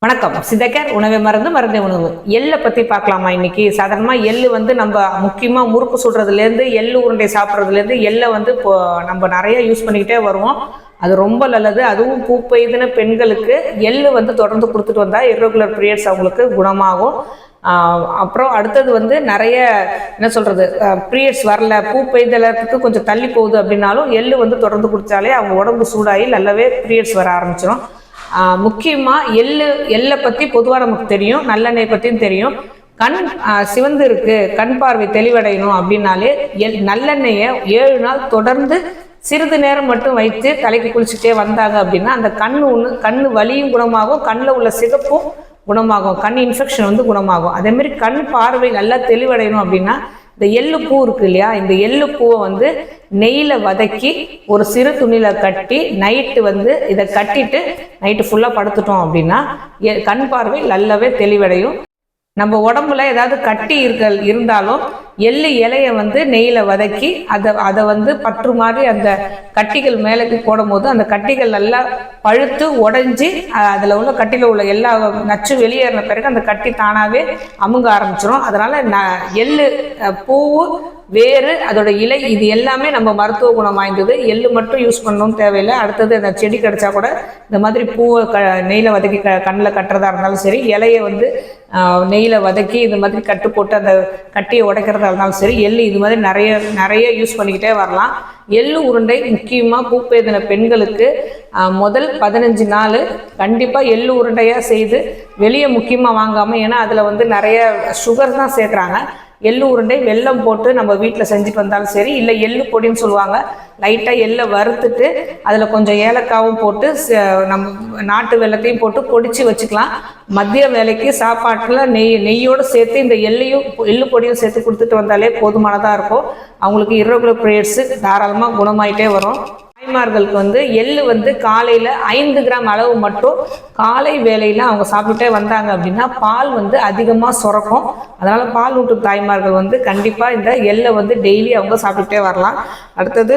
வணக்கம். சித்தக்கர் உணவை மருந்து மருந்தை உணவு. எள்ளை பற்றி பார்க்கலாமா இன்னைக்கு? சாதாரணமாக எள்ளு வந்து நம்ம முக்கியமாக முறுக்கு சுடுறதுலேருந்து எள்ளு உருண்டை சாப்பிட்றதுலேருந்து எள்ளை வந்து இப்போ நம்ம நிறைய யூஸ் பண்ணிக்கிட்டே வருவோம். அது ரொம்ப நல்லது. அதுவும் பூ பெய்தின பெண்களுக்கு எள்ளு வந்து தொடர்ந்து கொடுத்துட்டு வந்தால் இர்ரெகுலர் பீரியட்ஸ் அவங்களுக்கு குணமாகும். அப்புறம் அடுத்தது வந்து நிறைய என்ன சொல்கிறது, பீரியட்ஸ் வரல, பூ பெய்தலத்துக்கு கொஞ்சம் தள்ளி போகுது அப்படின்னாலும் எள்ளு வந்து தொடர்ந்து குடித்தாலே அவங்க உடம்பு சூடாகி நல்லாவே பீரியட்ஸ் வர ஆரம்பிச்சிடும். முக்கியமாக எள்ளை பற்றி பொதுவாக நமக்கு தெரியும், நல்லெண்ணெய் பற்றியும் தெரியும். கண் சிவந்து இருக்கு, கண் பார்வை தெளிவடையணும் அப்படின்னாலே நல்லெண்ணெயை 7 நாள் தொடர்ந்து சிறிது நேரம் மட்டும் வைத்து தலைக்கு குளிச்சுட்டே வந்தாங்க அப்படின்னா அந்த கண் வலியும் குணமாகும், கண்ணில் உள்ள சிகப்பும் குணமாகும், கண் இன்ஃபெக்ஷன் வந்து குணமாகும். அதேமாரி கண் பார்வை நல்லா தெளிவடையணும் அப்படின்னா இந்த எள்ளு பூ இருக்கு இல்லையா, இந்த எள்ளு பூவை வந்து நெய்யில் வதக்கி ஒரு சிறு துணியில் கட்டி நைட்டு வந்து இதை கட்டிட்டு நைட்டு ஃபுல்லாக படுத்துட்டோம் அப்படின்னா கண் பார்வை நல்லாவே தெளிவடையும். நம்ம உடம்புல ஏதாவது கட்டி இருந்தாலும் எள்ளு இலையை வந்து நெய்யில் வதக்கி அதை வந்து பற்று மாதிரி அந்த கட்டிகள் மேலே போடும் போது அந்த கட்டிகள் நல்லா பழுத்து உடஞ்சி அதில் உள்ள கட்டியில் உள்ள எல்லா நச்சு வெளியேறின பிறகு அந்த கட்டி தானாகவே அமுங்க ஆரம்பிச்சிடும். அதனால் எள்ளு பூவு வேறு அதோட இலை இது எல்லாமே நம்ம மருத்துவ குணம் வாய்ந்தது. எள்ளு மட்டும் யூஸ் பண்ணணும்னு தேவையில்லை. அடுத்தது அந்த செடி கிடைச்சா கூட இந்த மாதிரி பூவை நெய்யில் வதக்கி கண்ணில் கட்டுறதா இருந்தாலும் சரி, இலையை வந்து நெய்யில் வதக்கி இந்த மாதிரி கட்டு போட்டு அந்த கட்டியை உடைக்கிறதா இருந்தாலும் சரி, எள்ளு இது மாதிரி நிறைய யூஸ் பண்ணிக்கிட்டே வரலாம். எள்ளு உருண்டை முக்கியமாக பூப்பேதின பெண்களுக்கு முதல் 15 நாள் கண்டிப்பாக எள்ளு உருண்டையாக செய்து வெளியே முக்கியமாக வாங்காமல், ஏன்னா அதில் வந்து நிறைய சுகர் தான் சேர்க்குறாங்க. எள்ளு உருண்டை வெல்லம் போட்டு நம்ம வீட்டில் செஞ்சுட்டு வந்தாலும் சரி, இல்லை எள்ளு பொடின்னு சொல்லுவாங்க, லைட்டாக எள்ளை வறுத்துட்டு அதில் கொஞ்சம் ஏலக்காவும் போட்டு நம்ம நாட்டு வெல்லத்தையும் போட்டு பொடிச்சு வச்சுக்கலாம். மதிய வேலைக்கு சாப்பாட்டில் நெய்யோடு சேர்த்து இந்த எள்ளு பொடியும் சேர்த்து கொடுத்துட்டு வந்தாலே போதுமானதாக இருக்கும். அவங்களுக்கு இர்ரெகுலர் பீரியட்ஸு தாராளமாக குணமாயிட்டே வரும். தாய்மார்களுக்கு வந்து எள்ளு வந்து காலையில் 5 கிராம் அளவு மட்டும் காலை வேலையில் அவங்க சாப்பிட்டுட்டே வந்தாங்க அப்படின்னா பால் வந்து அதிகமாக சுரக்கும். அதனால் பால் ஊட்டும் தாய்மார்கள் வந்து கண்டிப்பாக இந்த எள்ளை வந்து டெய்லி அவங்க சாப்பிட்டுட்டே வரலாம். அடுத்தது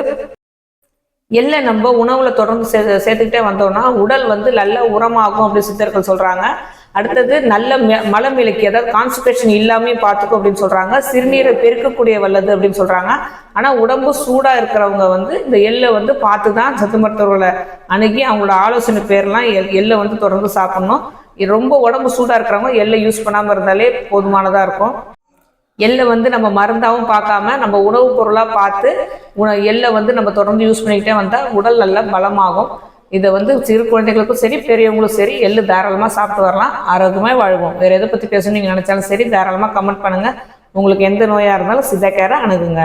எள்ளை நம்ம உணவில் தொடர்ந்து சேர்த்துக்கிட்டே வந்தோம்னா உடல் வந்து நல்ல உரமாகும் அப்படின்னு சித்தர்கள் சொல்கிறாங்க. அடுத்தது நல்ல மலமிளக்கி, அதாவது கான்ஸ்டிபேஷன் இல்லாமல் பார்த்துக்கும் அப்படின்னு சொல்கிறாங்க. சிறுநீரை பெருக்கக்கூடிய வல்லது அப்படின்னு சொல்கிறாங்க. ஆனால் உடம்பு சூடாக இருக்கிறவங்க வந்து இந்த எள்ளை வந்து பார்த்து தான் சத்து மருத்துவர்களை அணுகி அவங்களோட ஆலோசனை பேர்லாம் எள்ளை வந்து தொடர்ந்து சாப்பிட்ணும். ரொம்ப உடம்பு சூடாக இருக்கிறவங்க எள்ளை யூஸ் பண்ணாமல் இருந்தாலே போதுமானதாக இருக்கும். எள்ளை வந்து நம்ம மருந்தாகவும் பார்க்காம நம்ம உணவுப் பொருளாக பார்த்து எள்ளை வந்து நம்ம தொடர்ந்து யூஸ் பண்ணிக்கிட்டே வந்தால் உடல் நல்லா பலமாகும். இதை வந்து சிறு குழந்தைகளுக்கும் சரி பெரியவங்களும் சரி எள்ளு தாராளமாக சாப்பிட்டு வரலாம், ஆரோக்கியமாக வாழ்வோம். வேறு எதை பற்றி பேசணும்னு நீங்கள் நினச்சாலும் சரி தாராளமாக கமெண்ட் பண்ணுங்கள். உங்களுக்கு எந்த நோயாக இருந்தாலும் சித்தக்கரை அணுகுங்க.